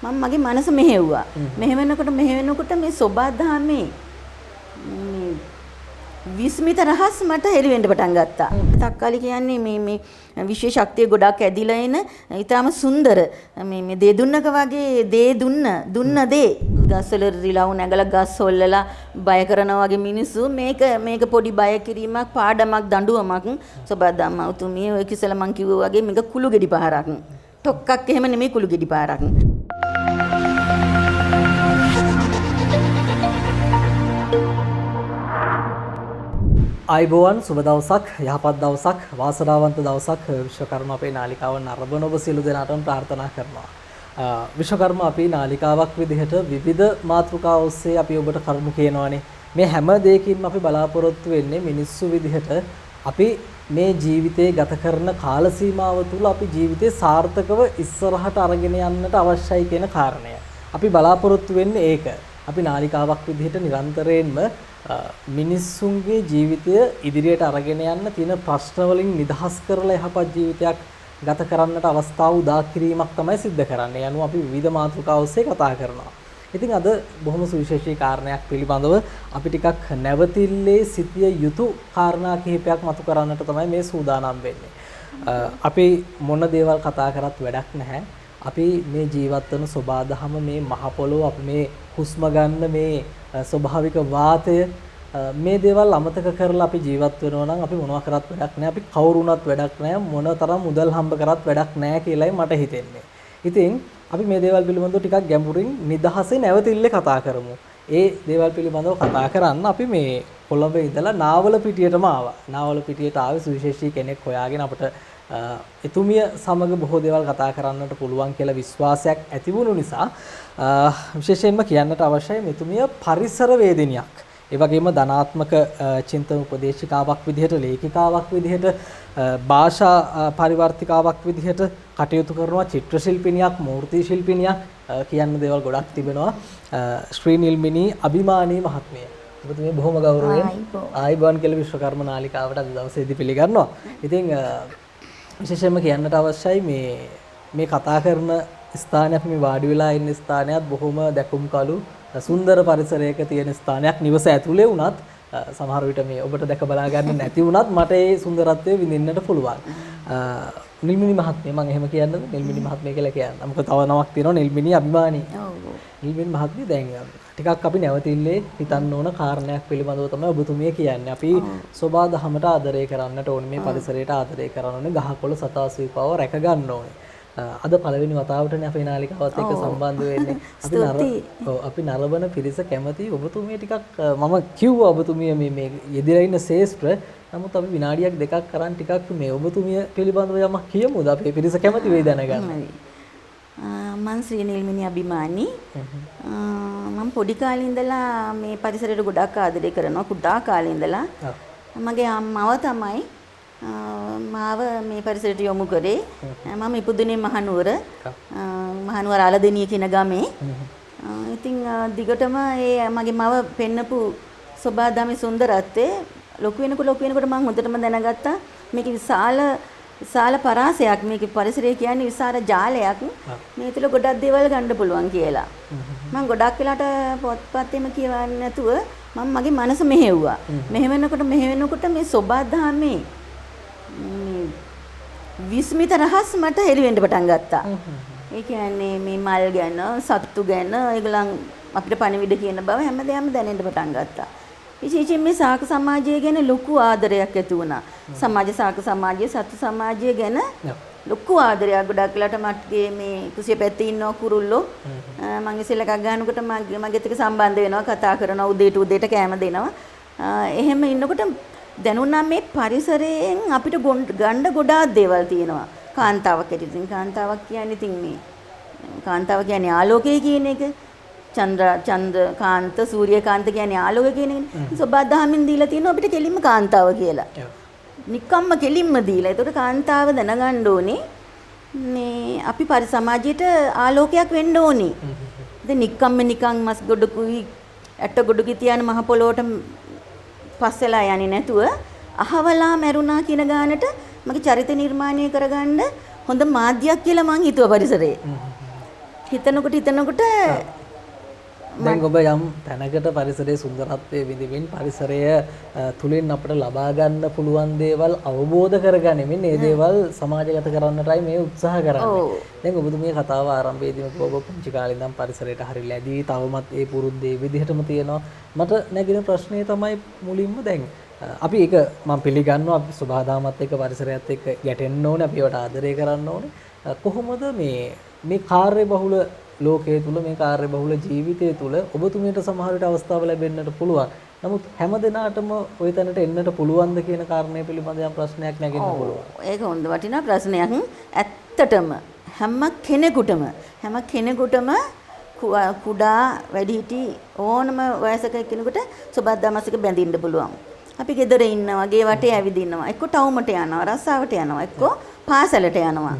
මම මගේ මනස මෙහෙව්වා. මෙහෙවෙනකොට මේ සෝබා දහමේ මේ විස්මිත රහස් මට හෙළි වෙන්න පටන් ගත්තා. තක්කාලි කියන්නේ මේ විශේෂ ශක්තිය ගොඩක් ඇදිලා එන ඊටාම සුන්දර මේ දේ දුන්නක වගේ දේ දුන්න දේ ගස්වල රිලව් නැගලා ගස් හොල්ලලා බය කරනවා වගේ මිනිස්සු මේක පොඩි බය කිරීමක් පාඩමක් දඬුවමක් සෝබා ධම්ම උතුමිය ඔය කිසල මං කිව්වා වගේ මේක කුළු ගෙඩි පහරක්. ටොක්කක් එහෙම නෙමෙයි කුළු ගෙඩි පහරක්. අයිබෝවන් සුබ දවසක් යහපත් දවසක් වාසනාවන්ත දවසක් විශ්වකර්ම අපේ නාලිකාව නරඹන ඔබ සියලු දෙනාටම ප්‍රාර්ථනා කරනවා. විශ්වකර්ම අපේ නාලිකාවක් විදිහට විවිධ මාතෘකා ඔස්සේ අපි ඔබට කරුණු කියනවානේ. මේ හැම දෙයකින්ම අපි බලාපොරොත්තු වෙන්නේ මිනිස්සු විදිහට අපි මේ ජීවිතේ ගත කරන කාල සීමාව තුළ අපි ජීවිතේ සාර්ථකව ඉස්සරහට අරගෙන යන්නට අවශ්‍යයි කියන කාරණය. අපි බලාපොරොත්තු වෙන්නේ ඒක. අපි නාලිකාවක් විදිහට නිරන්තරයෙන්ම මිනිස්සුන්ගේ ජීවිතය ඉදිරියට අරගෙන යන්න තියෙන ප්‍රශ්න වලින් නිදහස් කරලා යහපත් ජීවිතයක් ගත කරන්නට අවස්ථාව උදා කිරීමක් තමයි සිද්ධ කරන්නේ. යනු අපි විවිධ මාතෘකා ඔස්සේ කතා කරනවා. ඉතින් අද බොහොම සුවිශේෂී කාරණයක් පිළිබඳව අපි ටිකක් නැවතිල්ලේ සිටිය යුතු කාරණා කිහිපයක් මතු කරන්නට තමයි මේ සූදානම් වෙන්නේ. අපි මොන දේවල් කතා කරත් වැඩක් නැහැ. අපි මේ ජීවත් වෙන සෝබාදහම මේ මහ පොළොව අපි මේ හුස්ම ගන්න මේ ස්වභාවික වාතය මේ දේවල් අමතක කරලා අපි ජීවත් වෙනවා නම් අපි මොනවා කරත් වැඩක් නැහැ. අපි කවුරුණත් වැඩක් නැහැ. මොනතරම් මුදල් හම්බ කරත් වැඩක් නැහැ කියලායි මට හිතෙන්නේ. ඉතින් අපි මේ දේවල් පිළිබඳව ටිකක් ගැඹුරින් නිදහසේ නැවතිල්ලේ කතා කරමු. ඒ දේවල් පිළිබඳව කතා කරන්න අපි මේ කොළඹ ඉඳලා නාවල පිටියටම ආවා. නාවල පිටියට ආවේ සුවිශේෂී කෙනෙක් හොයාගෙන අපිට එතුමිය සමග බොහෝ දේවල් කතා කරන්නට පුළුවන් කියලා විශ්වාසයක් ඇති වුණු නිසා විශේෂයෙන්ම කියන්නට අවශ්‍යයි මෙතුමිය පරිසර වේදිනියක්. ඒ වගේම ධනාත්මක චින්තන උපදේශිකාවක් විදිහට, ලේඛිකාවක් විදිහට, භාෂා පරිවර්තිකාවක් විදිහට කටයුතු කරනවා. චිත්‍ර ශිල්පිනියක්, මූර්ති ශිල්පිනියක් කියන්න දේවල් ගොඩක් තිබෙනවා. ශ්‍රී නිල්මිනී අභිමානී මහත්මිය. ඔබතුමිය බොහොම ගෞරවයෙන් ආයිබෝන් කියලා විශ්වකර්ම නාලිකාවට අද දවසේදී පිළිගන්නවා. ඉතින් විශේෂයෙන්ම කියන්නට අවශ්‍යයි මේ කතා කරන ස්ථානය අපි මේ වාඩි වෙලා ඉන්න ස්ථානයත් බොහොම දැකුම් කළු සුන්දර පරිසරයක තියෙන ස්ථානයක්. නිවස ඇතුලේ වුණත් සමහර විට මේ ඔබට දැක බලා ගන්න නැති වුණත් මට ඒ සුන්දරත්වය විඳින්නට පුළුවන්. නිල්මිනි මහත්මිය මම එහෙම කියන්නද? නිල්මිනි මහත්මිය කියලා කියන්න. මොකද තව නමක් තියෙනවා නිල්මිනි අභිමානී. නිල්මිනි මහත්මිය දැන් ටිකක් අපි නැවතිල්ලේ හිතන්න ඕන කාරණයක් පිළිබඳව තමයි ඔබතුමිය කියන්නේ. අපි සෝබා දහමට ආදරය කරන්නට ඕනේ, මේ පරිසරයට ආදරය කරන්න ඕනේ, ගහකොළ සතාසුවිපව රැක ගන්න ඕනේ. අද පළවෙනි වතාවටනේ අපේ නාලිකාවත් එක්ක සම්බන්ධ වෙන්නේ. අපි නරඹන පිරිස කැමති ඔබතුමිය ටිකක් මම කිව්වා ඔබතුමිය මේ යෙදලා ඉන්න ශේෂ්ත්‍ර. නමුත් අපි විනාඩියක් දෙකක් කරන් ටිකක් මේ ඔබතුමිය පිළිබඳව යමක් කියමුද? අපේ පිරිස කැමති වෙයි දැනගන්න. මම ශ්‍රී නිල්මිනී අභිමානී. මම පොඩි කාලේ ඉඳලා මේ පරිසරයට ගොඩක් ආදරය කරනවා. කුඩා කාලේ ඉඳලා මගේ අම්මව තමයි මාව මේ පරිසරයට යොමු කරේ. මම ඉපදුනේ මහනුවර අලදෙනිය කියන ගමේ. ඉතින් දිගටම ඒ මගේ මව පෙන්නපු සෝබා දහමේ සුන්දරත්වය ලොකු වෙනකොට මම හොඳටම දැනගත්තා මේක විශාල පරාසයක්. මේකේ පරිසරය කියන්නේ විශාල ජාලයක්. මේ තුළ ගොඩක් දේවල් ගන්න පුළුවන් කියලා. මම ගොඩක් වෙලාට පොත්පත් එම කියවන්නේ නැතුව මම මගේ මනස මෙහෙව්වා. මෙහෙවෙනකොට මේ සෝබා දහමේ විස්මිත රහස් මට හෙළි වෙන්න පටන් ගත්තා. ඒ කියන්නේ මේ මල් ගැන, සත්තු ගැන, ඒගොල්ලන් අපිට පණිවිඩ කියන බව හැමදේම දැනෙන්න පටන් ගත්තා. විශේෂයෙන් මේ ශාක සමාජය ගැන ලොකු ආදරයක් ඇති වුණා. ශාක සමාජය, සත්තු සමාජය ගැන ලොකු ආදරයක්. ගොඩක් වෙලාට මගේ මේ කුසිය පැත්තේ ඉන්න කුරුල්ලෝ මම ඉස්සෙල්ල එකක් ගන්නකොට මගෙත් එක්ක සම්බන්ධ වෙනවා, කතා කරනවා, උදේට කෑම දෙනවා. එහෙම ඉන්නකොට දැනුණා මේ පරිසරයෙන් අපිට ගන්න ගොඩාක් දේවල් තියෙනවා. කාන්තාවක් ඇටින් කාන්තාවක් කියන්නේ ඉතින් මේ කාන්තාව කියන්නේ ආලෝකය කියන එක. චන්ද්‍රකාන්ත, සූර්යකාන්ත කියන්නේ ආලෝකය කියන එක. සෝබා දහමින් දීලා තියෙනවා අපිට කෙලින්ම කාන්තාව කියලා. නිකම්ම කෙලින්ම දීලා. ඒතකොට කාන්තාව දැනගන්න ඕනේ මේ අපි සමාජයට ආලෝකයක් වෙන්න ඕනේ. ඉතින් නිකන් මස් ගොඩකුයි ඇට ගොඩකි තියන මහ පොළොවට පස්සෙලා යන්නේ නැතුව අහවලා මැරුණා කියන ගානට මගේ චරිත නිර්මාණය කරගන්න හොඳ මාධ්‍යයක් කියලා මං හිතුවා පරිසරේ. හිතනකොට දැන් ඔබ යම් තැනකට පරිසරයේ සුන්දරත්වයේ විඳින්න පරිසරය තුලින් අපිට ලබා ගන්න පුළුවන් දේවල් අවබෝධ කරගනිමින් මේ දේවල් සමාජගත කරන්නටයි මේ උත්සාහ කරන්නේ. දැන් ඔබතුමිය කතාව ආරම්භයේදීම කිව්වා ඔබ පුංචි කාලේ ඉඳන් පරිසරයට හරි ලැබී තවමත් ඒ පුරුද්දේ විදිහටම තියෙනවා. මට නැගින ප්‍රශ්නේ තමයි මුලින්ම දැන් අපි ඒක මම පිළිගන්නවා අපි සබහාදාමත් එක්ක පරිසරයත් එක්ක ගැටෙන්න ඕනේ අපි ඒවට ආදරය කරන්න ඕනේ. කොහොමද මේ කාර්ය බහුල ලෝකයේ තුල මේ කාර්ය බහුල ජීවිතය තුල ඔබතුමියට සමහර විට අවස්ථාව ලැබෙන්නට පුළුවන්. නමුත් හැම දිනාටම ওই තැනට එන්නට පුළුවන්ද කියන කාරණය පිළිබඳ යම් ප්‍රශ්නයක් නැගෙන්න පුළුවන්. ඒක හොඳ වටිනා ප්‍රශ්නයක්. ඇත්තටම හැම කෙනෙකුටම කුඩා වැඩිහිටි ඕනම වයසක කෙනෙකුට සබද්දාමසික බැඳින්න පුළුවන්. අපි ගෙදර ඉන්නවා, ගේ වටේ ඇවිදිනවා, එක්ක ටවුමට යනවා, රස්සාවට යනවා, එක්ක පාසලට යනවා.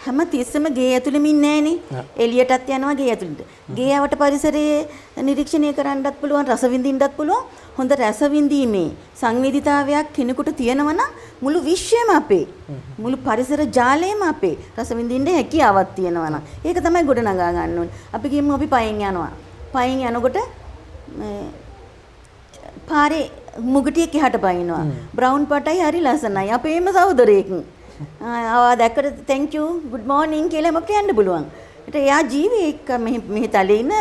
හැම තිස්සෙම ගේ ඇතුළෙම ඉන්නේ නැහනේ. එළියටත් යනවා ගේ ඇතුළට. ගේ යවට පරිසරයේ නිරීක්ෂණය කරන්නත් පුළුවන්, රස විඳින්නත් පුළුවන්. හොඳ රස විඳීමේ සංවේදීතාවයක් කෙනෙකුට තියෙනවා නම් මුළු විශ්වයම අපේ. මුළු පරිසර ජාලයම අපේ. රස විඳින්න හැකියාවක් තියෙනවා නම් ඒක තමයි ගොඩනගා ගන්න ඕනේ. අපි කියමු අපි පයින් යනවා. පයින් යනකොට පාරේ මුගටියක් එහාට පයින්නවා. බ්‍රවුන් පාටයි හරි ලස්සනයි. අපේම සහෝදරයෙක්. ආවා දැක්කට thank you good morning කියලා අපිට යන්න පුළුවන්. ඒත් එයා ජීවී එක්ක මෙහි තලේ ඉන්න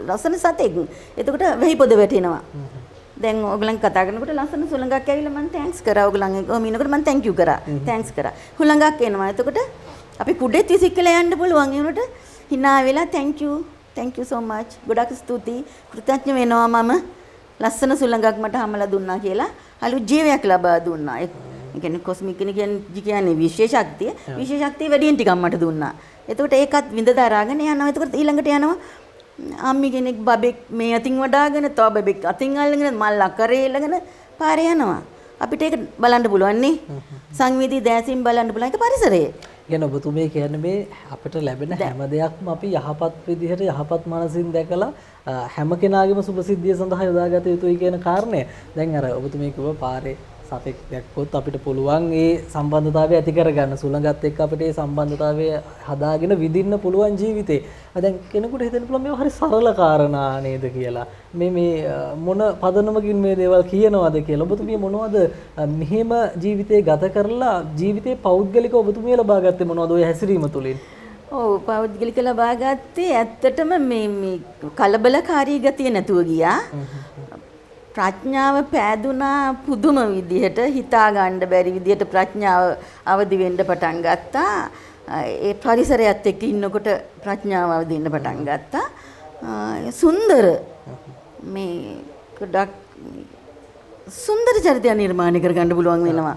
ලස්සන සතෙක්. එතකොට වෙහි පොද වැටෙනවා. දැන් ඔයගලන් කතා කරනකොට ලස්සන සුළඟක් ඇවිල්ලා මම thanks කරා. ඔයගලන් ඔහම ඉනකොට මම thank you කරා. thanks කරා. හුළඟක් එනවා. එතකොට අපි කුඩෙත් විසිකලා යන්න පුළුවන්. ඒනට hina වෙලා thank you so much. ගොඩක් ස්තුතියි. කෘතඥ වෙනවා මම. ලස්සන සුළඟක් මට හමලා දුන්නා කියලා අලුත් ජීවයක් ලබා දුන්නා. ඒ කියන්නේ කොස්මික් කියන්නේ විශේෂ ශක්තිය. විශේෂ ශක්තිය වැඩියෙන් ටිකක් මට දුන්නා. එතකොට ඒකත් විඳ දරාගෙන යනවා. එතකොට ඊළඟට යනවා අම්මි කෙනෙක් බබෙක් මේ අතින් වඩාගෙන තව බබෙක් අතින් අල්ලගෙන මල්ලා කරේ ළඟන පාරේ යනවා. අපිට ඒක බලන්න පුළුවන් නේ. සංවේදී දැසින් බලන්න පුළුවන් ඒක පරිසරයේ. කියන්නේ ඔබතුමිය කියන්නේ මේ අපිට ලැබෙන හැම දෙයක්ම අපි යහපත් විදිහට යහපත් මනසින් දැකලා හැම කෙනාගේම සුභසිද්ධිය සඳහා යොදාගත යුතුයි කියන කාරණය. දැන් අර ඔබතුමිය කිව්වා පාරේ සතෙක් දැක්කොත් අපිට පුළුවන් ඒ සම්බන්ධතාවය ඇති කරගන්න. සුළඟත් එක්ක අපිට ඒ සම්බන්ධතාවය හදාගෙන විඳින්න පුළුවන් ජීවිතේ. දැන් කෙනෙකුට හිතෙන්න පුළුවන් මේවා හරි සරල කාරණා නේද කියලා. මේ මොන පදනමකින් මේ දේවල් කියනවද කියලා. ඔබතුමිය මොනවද මෙහෙම ජීවිතේ ගත කරලා ජීවිතේ පෞද්ගලිකව ඔබතුමිය ලබා ගත්තේ මොනවද ඔය හැසිරීම තුලින්? ඔව් පෞද්ගලික ලබා ගත්තේ ඇත්තටම මේ කලබලකාරී ගතිය නැතුව ගියා. ප්‍රඥාව පෑදුනා පුදුම විදිහට හිතා ගන්න බැරි විදිහට ප්‍රඥාව අවදි වෙන්න පටන් ගත්තා. ඒ පරිසරයත් එක්ක ඉන්නකොට ප්‍රඥාව අවදි වෙන්න පටන් ගත්තා. සුන්දර මේ ගොඩක් සුන්දර චරිතය නිර්මාණය කරගන්න පුළුවන් වෙනවා.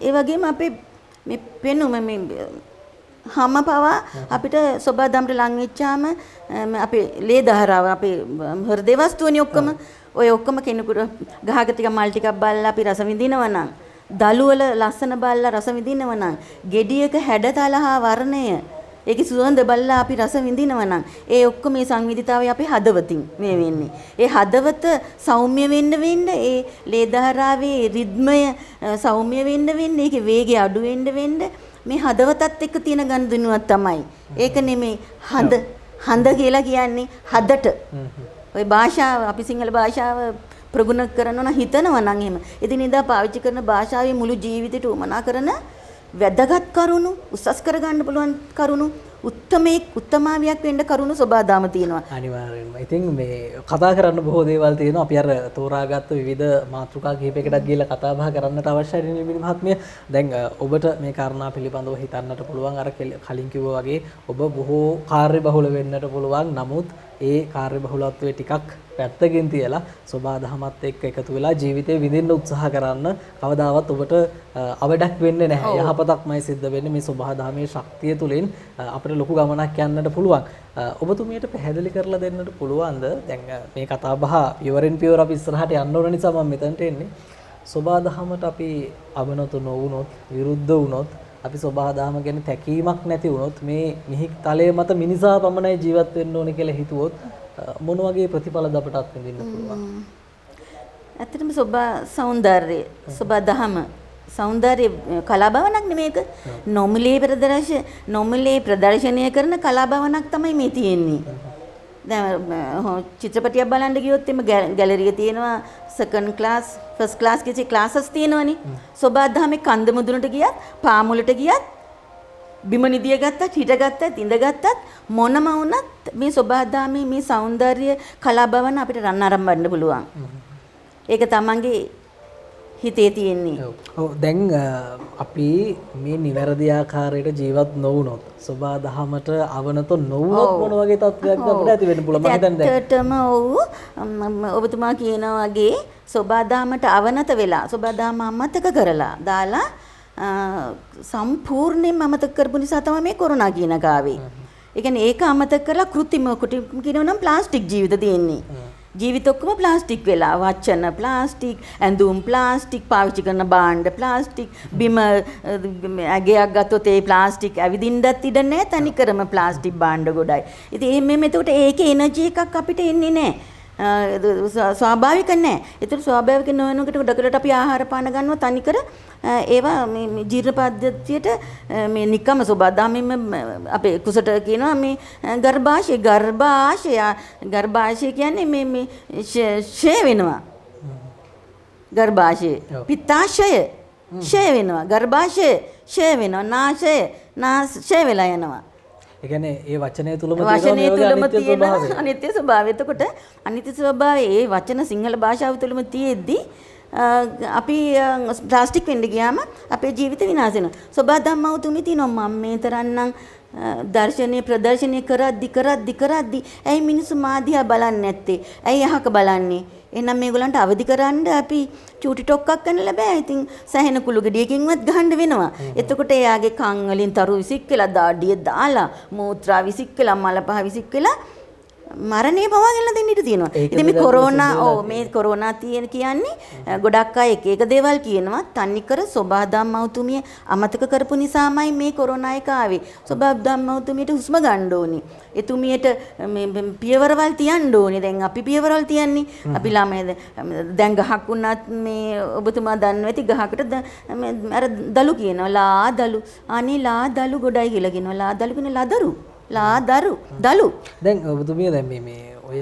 ඒ වගේම අපේ මේ පෙනුම මේ හැම පවා අපිට සබදාම්ට ලං වෙච්චාම අපේ ලේ දහරාව අපේ හෘද වස්තුවනේ ඔක්කොම ඔය ඔක්කොම කෙනෙකුට ගහක ටික මල් ටිකක් බලලා අපි රස විඳිනවා නම් දළු වල ලස්සන බලලා රස විඳිනවා නම් ගෙඩියක හැඩතල හා වර්ණය ඒකේ සුවඳ බලලා අපි රස විඳිනවා නම් ඒ ඔක්කොම මේ සංවිධිතාවය අපේ හදවතින් මේ වෙන්නේ. ඒ හදවත සෞම්‍ය වෙන්න ඒ ලේ දහරාවේ රිද්මය සෞම්‍ය වෙන්න ඒකේ වේගය අඩු වෙන්න මේ හදවතත් එක්ක තියෙන ගනුදෙනුවක් තමයි. ඒක නෙමේ හඳ කියලා කියන්නේ හදට. ඔය භාෂාව අපි සිංහල භාෂාව ප්‍රගුණ කරනවා නම් හිතනවා නම් එහෙම. එදිනෙදා පාවිච්චි කරන භාෂාවේ මුළු ජීවිතේට උමනා කරන වැදගත් කරුණු උසස් කරගන්න පුළුවන් කරුණු උත්තමාවියක් වෙන්න කරුණු සබදාම තියෙනවා. අනිවාර්යෙන්ම. ඉතින් මේ කතා කරන්න බොහෝ දේවල් තියෙනවා. අපි අර තෝරාගත්ත විවිධ මාතෘකා කිහිපයකටත් ගිහලා කතා බහ කරන්නට අවශ්‍යයි නිර්මිත මහත්මිය. දැන් ඔබට මේ කාරණා පිළිබඳව හිතන්නට පුළුවන්. අර කලින් කිව්වා වගේ ඔබ බොහෝ කාර්යබහුල වෙන්නට පුළුවන්. නමුත් ඒ කාර්යබහුලත්වයේ ටිකක් පැත්තකින් තියලා සබදාමත් එක්ක එකතු වෙලා ජීවිතේ විඳින්න උත්සාහ කරන්න කවදාවත් ඔබට අවඩක් වෙන්නේ නැහැ. යහපතක්මයි සිද්ධ වෙන්නේ මේ සබදාමේ ශක්තිය තුලින් අපිට ලොකු ගමනක් යන්නට පුළුවන්. ඔබතුමියට පැහැදිලි කරලා දෙන්නට පුළුවන්ද? දැන් මේ කතා බහ පියවරෙන් පියවර අපි ඉස්සරහට යන්න ඕන නිසා මම මෙතනට එන්නේ. සබදාමට අපි අවනත නොවුනොත් විරුද්ධ වුනොත් අපි සබදාම ගැන තැකීමක් නැති වුනොත් මේ මිහික් තලයේ මත මිනිසා පමණයි ජීවත් වෙන්න ඕනේ කියලා හිතුවොත් මොන වගේ ප්‍රතිඵලද අපටත් විඳින්න පුළුවන්? ඇත්තටම සෞන්දර්යය සබදාම සෞන්දර්ය කලාභවනක් නෙමේක. නොමිලේ ප්‍රදර්ශනය කරන කලාභවනක් තමයි මේ තියෙන්නේ. දැන් චිත්‍රපටියක් බලන්න ගියොත් එimhe ගැලරිය තියෙනවා සෙකන්ඩ් ක්ලාස් ෆස්ට් ක්ලාස් කිසි ක්ලාසස් තියෙනවනේ. සෝබාදහමේ කන්ද මුදුනට ගියත් පාමුලට ගියත් බිම නිදිය ගත්තත් හිටගත්තත් ඉඳගත්තත් මොනම වුණත් මේ සෝබාදහමේ මේ සෞන්දර්ය කලාභවන අපිට රන් ආරම්භන්න පුළුවන්. ඒක තමන්ගේ හිතේ තියෙන්නේ. ඔව් දැන් අපි මේ නිවැරදි ආකාරයට ජීවත් නොවුනොත් සෝබාදහමට අවනත නොවුනොත් මොන වගේ තත්ත්වයක්ද අපිට ඇති වෙන්න පුළුවන්? මම හිතන්නේ දැන් ඇත්තටම ඔබතුමා කියනා වගේ සෝබාදහමට අවනත වෙලා සෝබාදහම අමතක කරලා දාලා සම්පූර්ණයෙන්ම අමතක කරපු නිසා තමයි මේ කොරෝනා කියන කාවේ. ඒ කියන්නේ ඒක අමතක කරලා කෘත්‍රිම කියනවා නම් ප්ලාස්ටික් ජීවිත තියෙන්නේ. ජීවිත ඔක්කොම ප්ලාස්ටික් වෙලා වචන ප්ලාස්ටික් ඇඳුම් ප්ලාස්ටික් පාවිච්චි කරන භාණ්ඩ ප්ලාස්ටික් බිම ඇගයක් ගත්තොත් ඒ ප්ලාස්ටික් ඇවිදින්නත් ඉඩ නැහැ තනිකරම ප්ලාස්ටික් භාණ්ඩ ගොඩයි. ඉතින් මේ එතකොට ඒකේ එනර්ජි එකක් අපිට එන්නේ නැහැ. ස්වාභාවික නැහැ. ඒතර ස්වාභාවික නොවනකොට ඩොක්ටරට අපි ආහාර පාන ගන්නවා තනිකර ඒවා මේ ජීර්ණ පද්ධතියට මේ නිකම්ම සෝබාදහමෙම අපේ කුසට කියනවා මේ ගර්භාෂය කියන්නේ මේ ෂය වෙනවා. ගර්භාෂය පිත්තාශය ෂය වෙනවා. ගර්භාෂය ෂය වෙනවා. නාශය වෙලා යනවා. ඒ කියන්නේ ඒ වචනය තුලම තියෙන අනිත්‍ය ස්වභාවය. එතකොට අනිත්‍ය ස්වභාවය ඒ වචන සිංහල භාෂාව තුලම තියෙද්දි අපි ප්ලාස්ටික් වෙන්න ගියාම අපේ ජීවිත විනාශ වෙනවා. සෝබාදම්මවතුමි තියනවා මම මේ තරන්නම් ප්‍රදර්ශනය කරද්දි ඇයි මිනිස්සු මාදියා බලන්නේ නැත්තේ? ඇයි අහක බලන්නේ? එහෙනම් මේගොල්ලන්ට අවදි කරන්න අපි චූටි ටොක්ක්ක් කරන්න බෑ. ඉතින් සැහෙන කුළු ගෙඩියකින්වත් ගහන්න වෙනවා. එතකොට එයාගේ කන් වලින් තරු විසික් වෙලා දාඩිය දාලා මූත්‍රා විසික් වෙලා මල පහ විසික් වෙලා මරණේ පවාගෙන දෙන්න ඉඩ තියෙනවා. ඉතින් මේ කොරෝනා කියන්නේ ගොඩක් අය එක දේවල් කියනවා. තනිකර සෝබාදම්මවතුමිය අමතක කරපු නිසාමයි මේ කොරෝනා එක ආවේ. සෝබාදම්මවතුමියට හුස්ම ගන්න ඕනේ. එතුමියට මේ පියවරවල් තියන්න ඕනේ. දැන් අපි පියවරවල් තියන්නේ. අපි ළමයි දැන් ගහක් වුණත් මේ ඔබතුමා දන්නවා ඇති ගහකට අර දලු කියනවා. ලා දලු. අනේ ලා දලු ගොඩයි කියලා කියනවා. ලා දලු කියන්නේ ලදරු. දලු. දැන් ඔබතුමිය දැන් මේ ඔය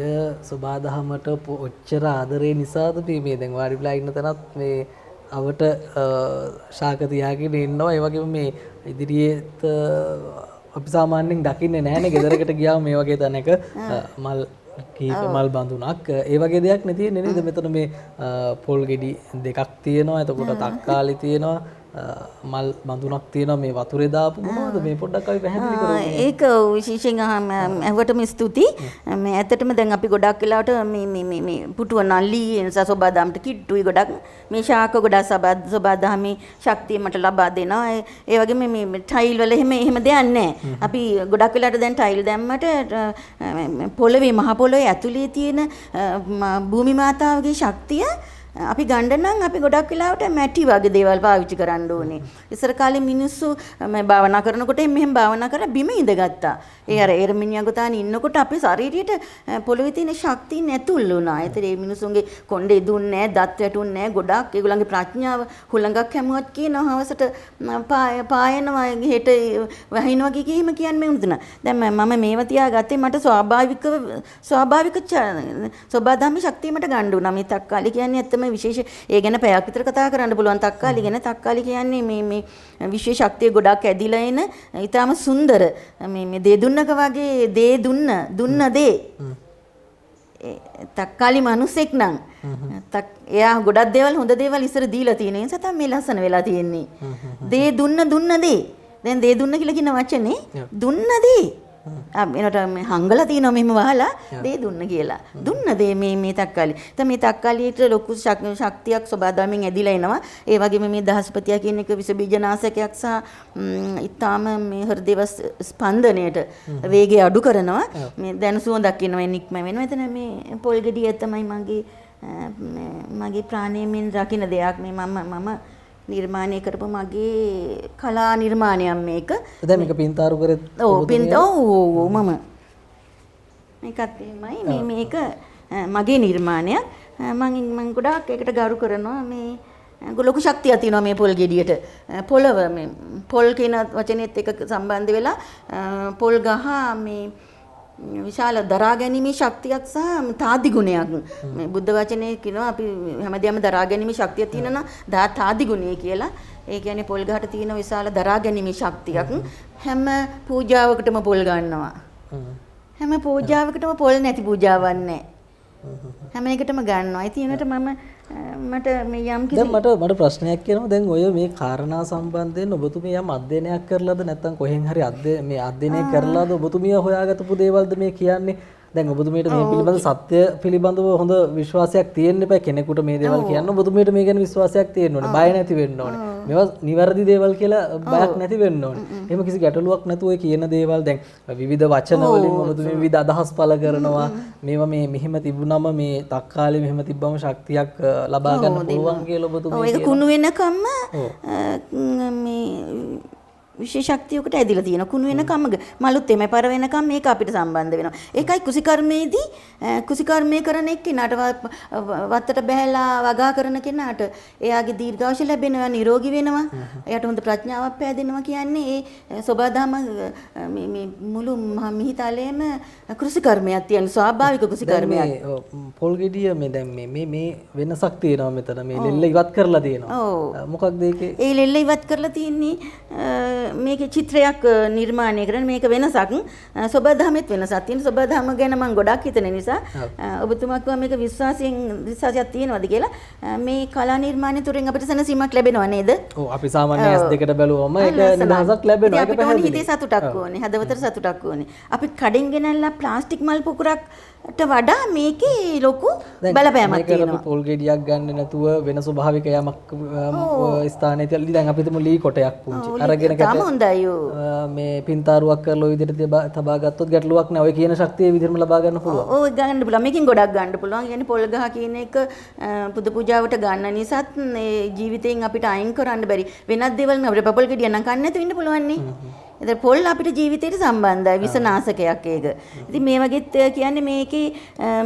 සෝබාදහමට ඔච්චර ආදරේ නිසාද මේ දැන් වාඩිලා ඉන්න තැනත් මේ අවට ශාක තියාගෙන ඉන්නවා. ඒ වගේම මේ ඉදිරියේත් අපි සාමාන්‍යයෙන් දකින්නේ නැහැනේ ගෙදරකට ගියාම මේ වගේ තැනක මල් මල් බඳුනක් ඒ වගේ දෙයක් නේ තියෙන්නේ නේද? මෙතන මේ පොල් ගෙඩි දෙකක් තියෙනවා. එතකොට තක්කාලි තියෙනවා. මල් බඳුනක් තියෙනවා. මේ වතුරේ දාපු මොනවද මේ පොඩ්ඩක් අපි පැහැදිලි කරමු. ඒක විශේෂයෙන් ඇහුවටම ස්තුතියි. මේ ඇත්තටම දැන් අපි ගොඩක් වෙලාවට මේ පුටුව නල්ලි නිසා සෝබාදහමට කිට්ටුයි ගොඩක් මේ ශාක ගොඩක් සෝබාදහමේ ශක්තිය මට ලබා දෙනවා. ඒ වගේම මේ ටයිල් වල එහෙම දෙයක් නැහැ. අපි ගොඩක් වෙලාවට දැන් ටයිල් දැම්මට පොළවේ මහ පොළවේ ඇතුලේ තියෙන භූමි මාතාවගේ ශක්තිය අපි ගන්න නම් අපි ගොඩක් වෙලාවට මැටි වගේ දේවල් පාවිච්චි කරන්න ඕනේ. ඉස්සර කාලේ මිනිස්සු මේ භාවනා කරනකොට මෙහෙම භාවනා කරලා බිම ඉඳගත්තා. ඒ අර එරමිනියා ගොතාන ඉන්නකොට අපේ ශරීරයට පොළවේ තියෙන ශක්තිය නැතුල් වුණා. ඒතර මේ මිනිස්සුන්ගේ කොණ්ඩේ දුන්නේ නැහැ, දත් වැටුන්නේ නැහැ. ගොඩක් ඒගොල්ලන්ගේ ප්‍රඥාව හුලඟක් හැමුවත් කියනවා හවසට පායනවා හෙට වහිනවා කියෙම කියන්නේ වුණා. දැන් මම මේව තියාගත්තේ මට ස්වාභාවික සෝබාදහමේ ශක්තිය මට ගන්න උනා. මේ තක්කාලි කියන්නේ ඇත්තම විශේෂ ඒ ගැන පැයක් විතර කතා කරන්න පුළුවන්. තක්කාලි ගැන. තක්කාලි කියන්නේ මේ විශේෂ ශක්තිය ගොඩක් ඇදිලා එන ඊටාම සුන්දර මේ දේ දුන්නක වගේ දේ දුන්න දේ තක්කාලි මිනිස්සෙක් නම් එයා ගොඩක් දේවල් හොඳ දේවල් ඉස්සර දීලා තියෙන නිසා තමයි මේ ලස්සන වෙලා තියෙන්නේ. දේ දුන්න දේ. දැන් දේ දුන්න කියලා කියන වචනේ දුන්න දේ. එනට හංගලා තියෙනවා මෙහෙම වහලා දේ දුන්න කියලා. දුන්න දේ මේ තක්කාලි. දැන් මේ තක්කාලියට ලොකු ශක්තියක් සෝබාදහමෙන් ඇදිලා එනවා. ඒ වගේම මේ දහස්පතියා කියන එක විස බීජනාශකයක් සහ ඊටාම මේ හෘදේ ස්පන්දනයට වේගය අඩු කරනවා. මේ දැන් සුවඳක් එනවා නික්ම වෙනවා. එතන මේ පොල් ගෙඩිය තමයි මගේ ප්‍රාණයෙන් රකින්න දෙයක්. මේ මම නිර්මාණය කරපු මගේ කලා නිර්මාණයක් මේක. දැන් මේක පින්තාරු කරේ මම මේකත් එහෙමයි. මේක මගේ නිර්මාණයක්. මම ගොඩාක් ඒකට ගරු කරනවා. මේ ලොකු ශක්තියක් තියෙනවා මේ පොල් ගෙඩියට. පොළව මේ පොල් කියන වචනේත් එක සම්බන්ධ වෙලා පොල් ගහ මේ විශාල දරා ගැනීමේ ශක්තියක් සහ තාදි ගුණයක්. මේ බුද්ධ වචනේ කියනවා අපි හැමදේම දරා ගැනීමේ ශක්තිය තියෙනවා තාදි ගුණය කියලා. ඒ කියන්නේ පොල් ගහට තියෙන විශාල දරා ගැනීමේ ශක්තියක්. හැම පූජාවකටම පොල් ගන්නවා. හැම පූජාවකටම පොල් නැති පූජාවක් නැහැ. හැම එකටම ගන්නවා. ඒ තියෙනට මට මේ යම් කිසි දැන් මට ප්‍රශ්නයක් කියනවා. දැන් ඔය මේ කාරණා සම්බන්ධයෙන් ඔබතුමිය යම් අධ්‍යයනයක් කරලාද නැත්නම් කොහෙන් හරි අධ්‍යයනය කරලාද ඔබතුමිය හොයාගත්තු දේවල්ද මේ කියන්නේ? දැන් ඔබතුමියට මේ පිළිබඳ සත්‍ය පිළිබඳව හොඳ විශ්වාසයක් තියෙන්න එපා. කෙනෙකුට මේ දේවල් කියන්න ඔබතුමියට මේ ගැන විශ්වාසයක් තියෙන්න ඕනේ. බය නැති වෙන්න ඕනේ. මේවා නිවැරදි දේවල් කියලා බයක් නැති වෙන්න ඕනේ. එහෙම කිසි ගැටලුවක් නැතුව ඔය කියන දේවල් දැන් විවිධ වචන වලින් ඔබතුමිය විවිධ අදහස් පළ කරනවා. මේවා මේ මෙහෙම තිබුණම මේ තක්කාලේ මෙහෙම තිබ්බම ශක්තියක් ලබා ගන්න පුළුවන් කියලා ඔබතුමිය ඒක කුණු වෙනකම්ම මේ විශේෂ ශක්තියකට ඇදිලා තියෙනවා. කුණු වෙනකම් මලුත් එමෙ පර වෙනකම් මේක අපිට සම්බන්ධ වෙනවා. ඒකයි කුසිකර්මයේදී කුසිකර්මය කරන එක්කිනාට වත්තට බහැලා වගා කරන කෙනාට එයාගේ දීර්ඝායුෂ ලැබෙනවා, නිරෝගී වෙනවා, එයාට හොඳ ප්‍රඥාවක් පැහැදෙනවා කියන්නේ ඒ සබදාම මේ මුළු මිහිතලයේම කුසිකර්මයක් තියෙන ස්වාභාවික කුසිකර්මයක්. පොල් ගෙඩිය මේ දැන් මේ වෙනසක් තියෙනවා මෙතන. මේ ලෙල්ල ඉවත් කරලා තියෙනවා. මොකක්ද ඒකේ? ඒ ලෙල්ල ඉවත් කරලා තියෙන්නේ මේකේ චිත්‍රයක් නිර්මාණය කරන මේක වෙනසක් සබදාමෙත් වෙනසක් තියෙන සබදාම ගැන මම ගොඩක් හිතන නිසා ඔබතුමා කිව්වා මේක විශ්වාසයක් තියෙනවද කියලා මේ කලා නිර්මාණය තුරින් අපිට සැනසීමක් ලැබෙනව නේද? ඔව් අපි සාමාන්‍ය ඇස් දෙකට බැලුවම ඒක නිදහසක් ලැබෙනවා. ඒක පැහැදිලි. හිතේ සතුටක් ඕනේ, හදවතට සතුටක් ඕනේ. අපි කඩෙන් ගෙනල්ලා ප්ලාස්ටික් මල් පුකුරක්ට වඩා මේකේ ලොකු බලපෑමක් තියෙනවා. පොල් ගෙඩියක් ගන්න නැතුව වෙන ස්වභාවික යමක් ස්ථානයේ තියලා දැන් අපි තුමු ලී කොටයක් පුංචි අරගෙන මේ පින්තාරුවක් කරලා ඔය විදිහට තබා ගත්තොත් ගැටලුවක් නෑ. ඔය කියන ශක්තිය ඒ විදිහටම ලබා ගන්න පුළුවන්. ඔය ගන්න පුළුවන්. මේකෙන් ගොඩක් ගන්න පුළුවන්. يعني පොල් ගහ කියන එක පුද පූජාවට ගන්න නිසාත් මේ ජීවිතයෙන් අපිට අයින් කරන්න බැරි. වෙනත් දේවල් නේ අපිට පොල් ගෙඩිය නම් කන්න නැතුව ඉන්න පුළුවන් නේ. ඒතර පොල් අපිට ජීවිතයට සම්බන්ධයි. විසනාශකයක් ඒක. ඉතින් මේ වගේත් කියන්නේ මේකේ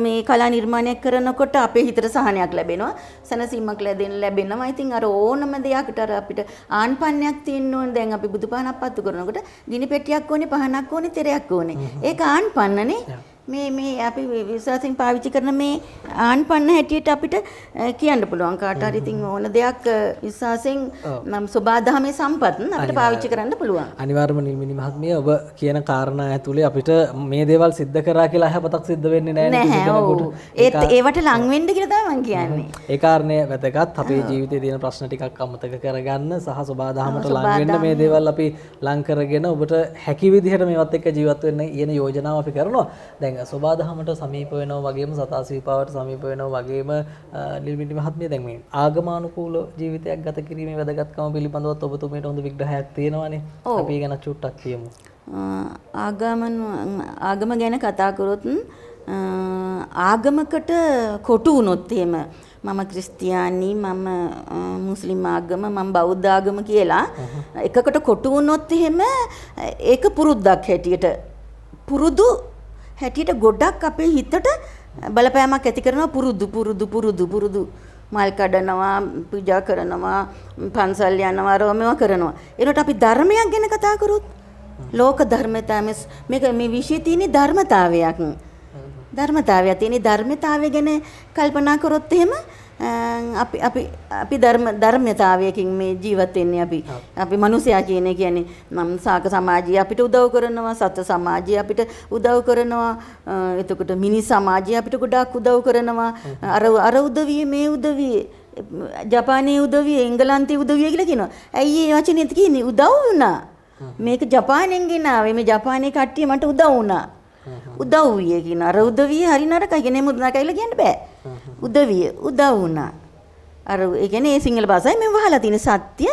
මේ කලා නිර්මාණයක් කරනකොට අපේ හිතට සහනයක් ලැබෙනවා. සනසීමක් ලැබෙනවා. ඉතින් අර ඕනම දෙයකට අර අපිට ආන්පන්නයක් තියෙන්න ඕනේ. දැන් අපි බුදුපහනක් පත්තු කරනකොට ගිනි පෙට්ටියක් ඕනේ, පහනක් ඕනේ, තෙරයක් ඕනේ. ඒක ආන්පන්නනේ. මේ අපි විශ්වාසයෙන් පාවිච්චි කරන මේ ආන්පන්න හැටියට අපිට කියන්න පුළුවන් කාට හරි ඉතින් ඕන දෙයක් විශ්වාසයෙන් නම් සබදාමේ සම්පත් අපිට පාවිච්චි කරන්න පුළුවන්. අනිවාර්යයෙන්ම නිල්මිනි මහත්මිය ඔබ කියන කාරණා ඇතුලේ අපිට මේ දේවල් සිද්ධ කරා කියලා අහපතක් සිද්ධ වෙන්නේ නැහැ. ඒවට ලං වෙන්න කියලා තමයි මම කියන්නේ. ඒ කාරණේ වැදගත්. අපේ ජීවිතයේ තියෙන ප්‍රශ්න ටිකක් අමතක කරගන්න සහ සබදාමට ලං වෙන්න මේ දේවල් අපි ලං කරගෙන ඔබට හැකි විදිහට මේවත් එක්ක ජීවත් වෙන්න කියන යෝජනාව අපි කරනවා. දැන් සබදාමට සමීප වෙනවා වගේම සතා සීපාවට සමීප වෙනවා වගේම නිල්මිනි මහත්මිය දැන් මේ ආගමානුකූල ජීවිතයක් ගත කිරීමේ වැදගත්කම පිළිබඳව ඔබතුමීට හොඳ විග්‍රහයක් තියෙනවානේ. අපි ගැන චුට්ටක් කියමු. ආගම ගැන කතා කරොත් ආගමකට කොටු වුණොත් එහෙම මම ක්‍රිස්තියානි මම මුස්ලිම් ආගම මම බෞද්ධ ආගම කියලා එකකට කොටු වුණොත් එහෙම ඒක පුරුද්දක් හැටියට ගොඩක් අපේ හිතට බලපෑමක් ඇති කරනවා. පුරුදු මල් කඩනවා, පූජා කරනවා, පන්සල් යනවා, රෝමේවා කරනවා. ඒකට අපි ධර්මයක් ගැන කතා කරොත් ලෝක ධර්මතාවය මේ විශ්වයේ තියෙන ධර්මතාවයක්. තියෙන ධර්මතාවය ගැන කල්පනා කරොත් එහෙම අපි ධර්මතාවයකින් මේ ජීවත් වෙන්නේ අපි මිනිසයා කියන්නේ නම් සාක සමාජය අපිට උදව් කරනවා, සත් සමාජය අපිට උදව් කරනවා, එතකොට මිනිස් සමාජය අපිට ගොඩාක් උදව් කරනවා. අර උදවිය මේ උදවිය ජපානයේ උදවිය එංගලන්තයේ උදවිය කියලා කියනවා. ඇයි මේ වචනේ කියන්නේ උදව් වුණා? මේක ජපානයෙන් ගෙනාවේ. මේ ජපානයේ කට්ටිය මට උදව් වුණා. උදව් විය කියන අර උදවිය හරි නරකයි කියන්නේ මුදනා කියලා කියන්න බෑ. උදවිය උදව් වුණා. අර ඒ කියන්නේ ඒ සිංහල භාෂාවේ මම වහලා තියෙන සත්‍ය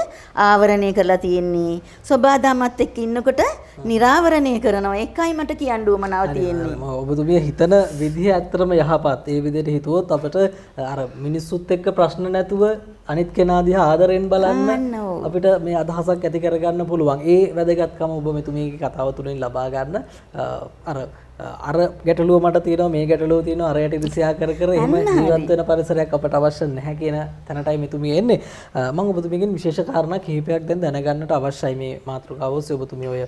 ආවරණය කරලා තියෙන්නේ. සබදාමත් එක්ක ඉන්නකොට निराවරණය කරනවා. ඒකයි මට කියන්න උවමනාව තියෙන්නේ. ඔබතුමිය හිතන විදිහ ඇත්තටම යහපත්. ඒ විදිහට හිතුවොත් අපිට අර මිනිස්සුත් එක්ක ප්‍රශ්න නැතුව අනිත් කෙනා දිහා ආදරෙන් බලන්න අපිට මේ අදහසක් ඇති කරගන්න පුළුවන්. ඒ වැදගත්කම ඔබ මෙතුමියගේ කතාව තුළින් ලබා ගන්න. අර ගැටලුව මට තියෙනවා, මේ ගැටලුව තියෙනවා, අරයට ඉරිසියා කර කර එහෙම ජීවත් වෙන පරිසරයක් අපට අවශ්‍ය නැහැ කියන තැනටයි මෙතුමිය එන්නේ. මම ඔබතුමියගෙන් විශේෂ කාරණා කිහිපයක් දැන් දැනගන්නට අවශ්‍යයි. මේ මාතෘකාව ඔස්සේ ඔබතුමිය ඔය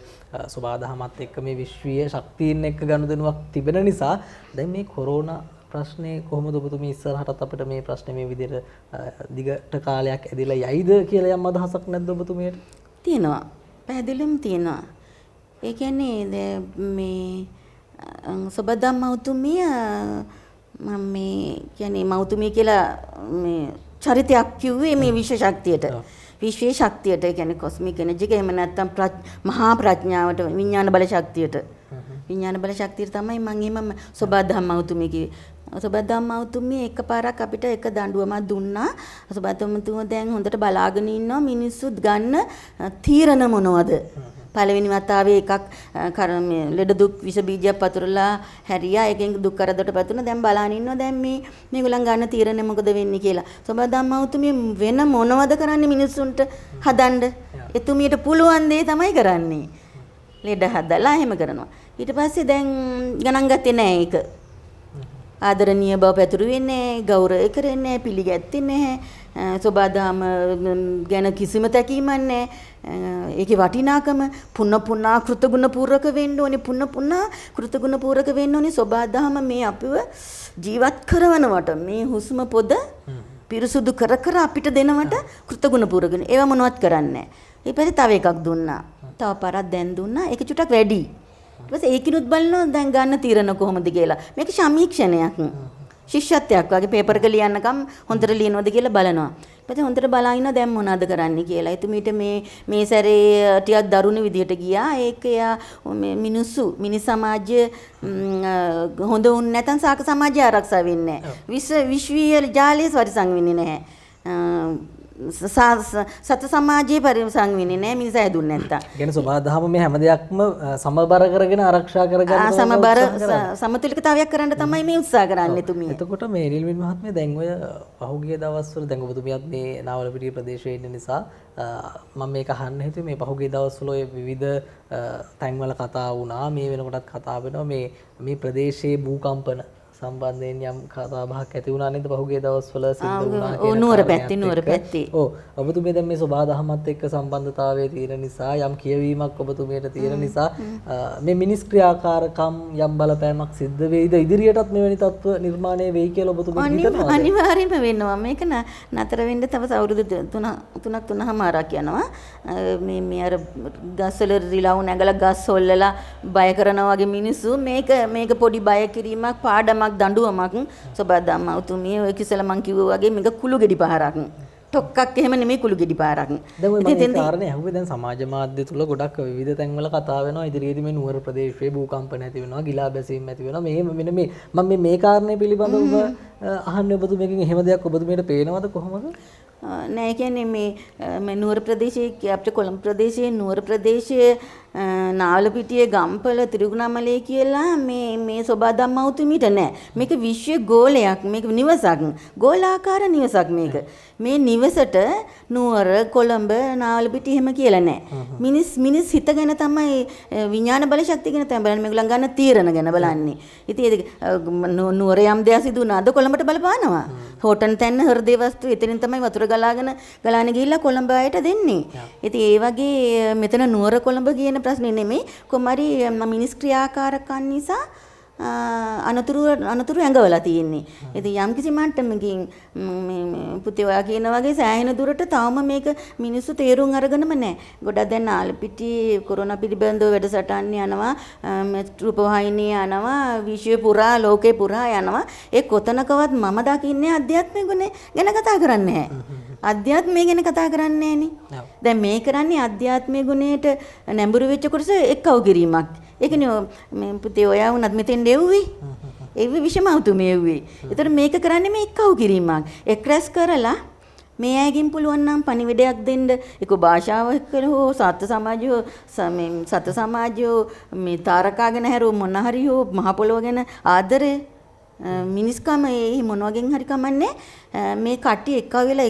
සබාදහමත් එක්ක මේ විශ්වීය ශක්තියින් එක්ක ගනුදෙනුවක් තිබෙන නිසා දැන් මේ කොරෝනා ප්‍රශ්නේ කොහොමද ඔබතුමිය ඉස්සරහටත් අපිට මේ ප්‍රශ්නේ මේ විදිහට දිගට කාලයක් ඇදලා යයිද කියලා යම් අදහසක් නැද්ද ඔබතුමියට? තියෙනවා. පැහැදිලිවම තියෙනවා. ඒ කියන්නේ මේ සබදම් මෞතුමිය මම මේ කියන්නේ මෞතුමිය කියලා මේ චරිතයක් කිව්වේ මේ විශ්ව ශක්තියට. විශ්වයේ ශක්තියට, ඒ කියන්නේ කොස්මික් එනර්ජි එක, එහෙම නැත්නම් මහා ප්‍රඥාවට, විඥාන බල ශක්තියට. විඥාන බල ශක්තියට තමයි මම එහෙම සබදම් මෞතුමිය කිව්වේ. සබදම් මෞතුමිය එකපාරක් අපිට එක දඬුවමක් දුන්නා. සබදම් මෞතුමිය දැන් හොඳට බලාගෙන ඉන්නවා මිනිස්සුත් ගන්න තීරණ මොනවද? පළවෙනි වතාවේ එකක් ලෙඩ දුක් විස බීජයක් පතුරලා හැරියා. ඒකෙන් දුක් කරදරට පතුරන දැන් බලන් ඉන්නවා දැන් මේගොල්ලන් ගන්න තීරණ මොකද වෙන්නේ කියලා. සබදම් මෞතුමිය වෙන මොනවද කරන්නේ මිනිස්සුන්ට හදන්න? එතුමියට පුළුවන් දේ තමයි කරන්නේ. ලෙඩ හදලා එහෙම කරනවා. ඊට පස්සේ දැන් ගණන් ගත්තේ නැහැ ඒක. ආදරණීය බව පැතුරුවේ නැහැ, ගෞරවය කරන්නේ නැහැ, පිළිගත්තේ නැහැ. සබදාම ගැන කිසිම තැකීමක් නැහැ. ඒකේ වටිනාකම පුන්න කෘතගුණ පූර්වක වෙන්න ඕනේ. පුන්න කෘතගුණ පූර්වක වෙන්න ඕනේ. සබදාම මේ අපිව ජීවත් කරවනවට මේ හුස්ම පොද පිරිසුදු කර කර අපිට දෙනවට කෘතගුණ පූර්වක. ඒව මොනවත් කරන්නේ නැහැ. ඊට පස්සේ තව එකක් දුන්නා. තව පාරක් දැන් දුන්නා. ඒක චුට්ටක් වැඩි. ඊට පස්සේ ඒකිනුත් බලනවා දැන් ගන්න තීරණ කොහොමද කියලා. මේක සමීක්ෂණයක්. ශිෂ්‍යත්වයක් වගේ පේපර් එක ලියන්නකම් හොඳට ලියනවද කියලා බලනවා. ඊට පස්සේ හොඳට බලා ඉන්නවා දැන් මොනවද කරන්න කියලා. එතුමීට මේ සැරේ ටිකක් දරුණු විදියට ගියා. ඒක මිනිස් සමාජය හොඳ වුණ නැත්නම් සාක සමාජය ආරක්ෂා වෙන්නේ නැහැ. විශ්වීය ජාලයේ පරිසං වෙන්නේ නැහැ. සත සමාජයේ පරිසං වෙන්නේ නැහැ මිනිසා හැදුන්නේ නැත්තම්. කියන්නේ සබදාම මේ හැම දෙයක්ම සමබර කරගෙන ආරක්ෂා කරගන්න සමබර සමතුලිතතාවයක් කරන්න තමයි මේ උත්සාහ කරන්නේ තුමිය. එතකොට මේ නිල්මින් මහත්මිය දැන් ඔය පහුගිය දවස්වල දැන් ඔබතුමියත් මේ නාවලපිටිය ප්‍රදේශයේ ඉන්න නිසා මම මේක අහන්න හිතුවේ මේ පහුගිය දවස්වල ඔය විවිධ තැන්වල කතා වුණා, මේ වෙනකොටත් කතා වෙනවා මේ ප්‍රදේශයේ භූකම්පන සම්බන්ධයෙන් යම් කතා බහක් ඇති වුණා නේද පහුගිය දවස්වල සිද්ධ වුණා කියලා. නුවර පැත්තේ. ඔව්. ඔබතුමිය දැන් මේ සබදාහමත් එක්ක සම්බන්ධතාවයේ තියෙන නිසා යම් කියවීමක් ඔබතුමියට තියෙන නිසා මේ මිනිස් ක්‍රියාකාරකම් යම් බලපෑමක් සිද්ධ වෙයිද ඉදිරියටත් මෙවැනි තත්ත්ව නිර්මාණය වෙයි කියලා ඔබතුමිය හිතනවා? අනිවාර්යයෙන්ම වෙනවා. මේක නතර වෙන්න තව අවුරුදු 3-3.5මාරක් යනවා. මේ අර ගස්වල රිලව් නැගලා ගස් හොල්ලලා බය කරනවා වගේ මිනිස්සු මේක පොඩි බය කිරීමක් පාඩමක් දඬුවමක් සබදාම මෞතුමිය ඔය කිසල මං කිව්වා වගේ මේක කුළු ගෙඩි පහරක්. ටොක්කක් එහෙම නෙමෙයි කුළු ගෙඩි පහරක්. දැන් ඔය මේ කාරණේ අහුවේ දැන් සමාජ මාධ්‍ය තුල ගොඩක් විවිධ තැන්වල කතා වෙනවා ඉදිරියේදී මේ නුවර ප්‍රදේශයේ භූකම්පන ඇති වෙනවා, ගිලා බැසීම් ඇති වෙනවා. මෙන්න මේ කාරණේ පිළිබඳව අහන්නේ ඔබතුමියගෙන් එහෙම දෙයක් ඔබතුමියට පේනවද කොහොමද? නෑ කියන්නේ මේ නුවර ප්‍රදේශයේ අපිට කොළඹ ප්‍රදේශයේ නුවර ප්‍රදේශයේ නාවලපිටියේ ගම්පල තිරුගුණාමලේ කියලා මේ සබදාම් මෞතුමියට නෑ. මේක විශ්ව ගෝලයක්, මේක නිවසක්, ගෝලාකාර නිවසක් මේක. මේ නිවසට නුවර කොළඹ නාවලපිටිය එහෙම කියලා නෑ. මිනිස් හිත ගැන තමයි විඥාන බල ශක්තිය ගැන තමයි බලන්නේ. මේගොල්ලන් ගන්න තීරණ ගැන බලන්නේ. ඉතින් නුවර යම් දෙයක් සිදු වුණාද කොළඹට බලපානවා. හෝටන් තැන්න හෘදේ වස්තු එතනින් තමයි වතුර ගලාගෙන ගිහිල්ලා කොළඹ අයට දෙන්නේ. ඉතින් ඒ වගේ මෙතන නුවර කොළඹ කියන ප්‍රශ්නේ නෙමෙයි. කොහමරි මිනිස් ක්‍රියාකාරකම් නිසා අනතුරු ඇඟවලා තියෙන්නේ. ඉතින් යම් කිසි මට්ටමකින් මේ පුතේ ඔයා කියන වගේ සෑහෙන දුරට තවම මේක මිනිස්සු තේරුම් අරගෙනම නැහැ. ගොඩක් දැන් නාලපිටි කොරෝනා පිළිබඳව වැඩසටහන් යනවා, රූපවාහිනිය යනවා, විශ්ව පුරා ලෝකේ පුරා යනවා. ඒ කොතනකවත් මම දකින්නේ අධ්‍යාත්මය ගැන කතා කරන්නේ නැහැ. අධ්‍යාත්මය ගැන කතා කරන්නේ නැහනේ. දැන් මේ කරන්නේ අධ්‍යාත්මය ගුණයට නැඹුරු වෙච්ච කොටස එක්කව කිරීමක්. ඒකනේ මේ පුතේ ඔයා වුණත් මෙතෙන් දෙව්වේ. ඒ විෂමවතුමේ එව්වේ. ඒතර මේක කරන්නේ මේ එක්කව කිරීමක්. එක්රැස් කරලා මේ අයගෙන් පුළුවන් නම් පණිවිඩයක් දෙන්න ඒක භාෂාවක් කියලා හෝ සත් සමාජය මේ තාරකා ගැන හැරෝ මොන හරි හෝ මහ පොළොව ගැන ආදරේ මිනිස්කම ඒ මොන වගේන් හරි කමන්නේ මේ කට්ටිය එකව වෙලා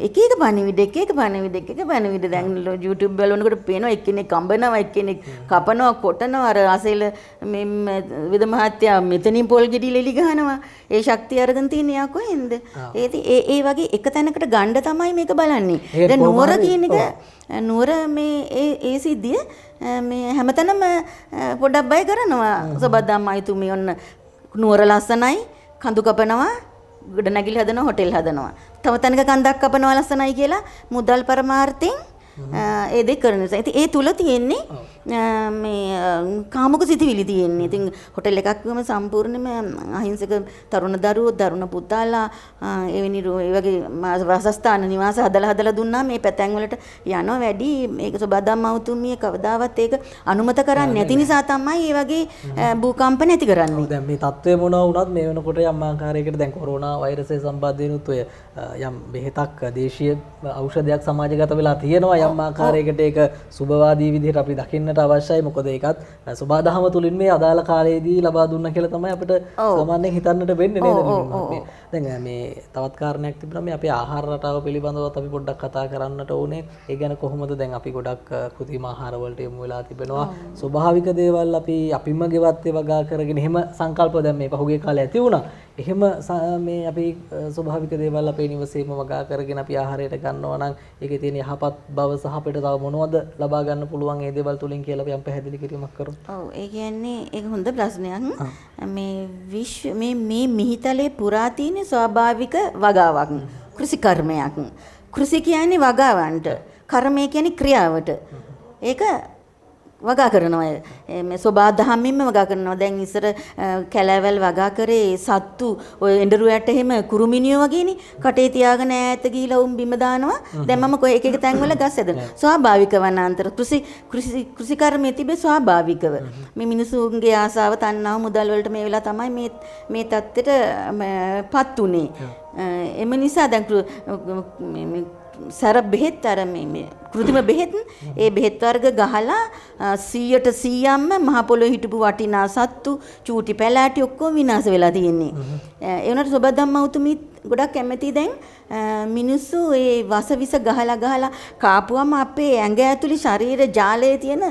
එක එක පණිවිඩ දැන් YouTube බලනකොට පේනවා එක්කෙනෙක් කම්බනවා එක්කෙනෙක් කපනවා කොටනවා අර අසෙල මේ විද මහත්තයා මෙතනින් පොල් ගෙඩි ලෙලි ගහනවා ඒ ශක්තිය අරගෙන තියෙන යා කොහෙන්ද ඒ වගේ එක තැනකට ගණ්ඩ තමයි මේක බලන්නේ දැන් නුවර කියන එක නුවර මේ ඒ සිද්ධිය මේ හැමතැනම පොඩක් බය කරනවා සබද්දාම්මයිතුමී ඔන්න නුවර ලස්සනයි කඳු කපනවා ගොඩ නැගිලි හදනවා හොටෙල් හදනවා තව තැනක කන්දක් කපනවා ලස්සනයි කියලා මුදල් පරමාර්ථයෙන් ඒ දෙක කරන නිසා ඉතින් ඒ තුල තියෙන්නේ මේ කාමුක සිතිවිලි තියෙන්නේ ඉතින් හොටෙල් එකක් ගම සම්පූර්ණයෙන්ම අහිංසක තරුණ දරුවෝ දරුණ පුතාලා එවැනි ඒ වගේ වාසස්ථාන නිවාස හදලා දුන්නා මේ පැතැන් වලට යනවා වැඩි මේක සබදාම්මවතුමිය කවදාවත් ඒක අනුමත කරන්නේ නැති නිසා තමයි මේ වගේ භූකම්ප නැති කරන්නේ. දැන් මේ තත්ත්වය මොනවා වුණත් මේ වෙනකොට යම් ආකාරයකට දැන් කොරෝනා වෛරසය සම්බන්ධයෙන්ුත් ඔය යම් බෙහෙතක් දේශීය ඖෂධයක් සමාජගත වෙලා තියෙනවා යම් ආකාරයකට ඒක සුබවාදී විදිහට අපි දකින්නට අවශ්‍යයි මොකද ඒකත් සබාදහම තුලින් මේ අදාළ කාලයේදී ලබා දුන්නා කියලා තමයි අපිට සාමාන්‍යයෙන් හිතන්නට වෙන්නේ නේද දැන් මේ තවත් කාරණයක් තිබුණා මේ අපේ ආහාර රටාව පිළිබඳවත් අපි පොඩ්ඩක් කතා කරන්නට ඕනේ ඒ ගැන කොහොමද දැන් අපි ගොඩක් කෘත්‍රිම ආහාර වලට යමු වෙලා තිබෙනවා ස්වභාවික දේවල් අපිම ගෙවත් වගා කරගෙන එහෙම සංකල්ප දැන් මේ පහුගිය කාලේ ඇති වුණා එහෙම මේ අපි ස්වභාවික දේවල් අපේ නිවසේම වගා කරගෙන අපි ආහාරයට ගන්නවා නම් ඒකේ තියෙන යහපත් බව සහ අපිට තව මොනවද ලබා ගන්න පුළුවන් ඒ දේවල් තුලින් කියලා අපි පැහැදිලි කිරීමක් කරමු. ඔව් ඒ කියන්නේ ඒක හොඳ ප්‍රශ්නයක්. මේ මිහිතලේ පුරා තියෙන ස්වාභාවික වගාවක් කෘෂි කර්මයක්. කෘෂි කියන්නේ වගාවන්ට. කර්මය කියන්නේ ක්‍රියාවට. ඒක වගා කරනවා මේ සබදාහමින්ම වගා කරනවා දැන් ඉස්සර කැලෑවල් වගා කරේ සත්තු ඔය එඬරුවට එහෙම කුරුමිනියෝ වගේනේ කටේ තියාගෙන ඈත ගිහිලා උන් බිම දානවා දැන් මම කොයි එක තැන්වල ගස් ඇදෙනවා ස්වාභාවික වනාන්තර කෘෂි කර්මයේ තිබේ ස්වාභාවිකව මේ මිනිසුන්ගේ ආසාව තණ්හාව මුදල් වලට මේ වෙලා තමයි මේ தත්ත්වයටපත් උනේ එම නිසා දැන් සර බෙහෙත් අර මේ කෘත්‍රිම බෙහෙත් ඒ බෙහෙත් වර්ග ගහලා 100ට 100ක්ම මහ පොළොවේ හිටපු වටිනා සත්තු චූටි පැලෑටි ඔක්කොම විනාශ වෙලා තියෙන්නේ. ඒ වුණාට සබදම්මවතුමි ගොඩක් කැමති දැන් මිනිස්සු ඒ වසවිස ගහලා කාපුවම අපේ ඇඟ ඇතුලේ ශරීර ජාලයේ තියෙන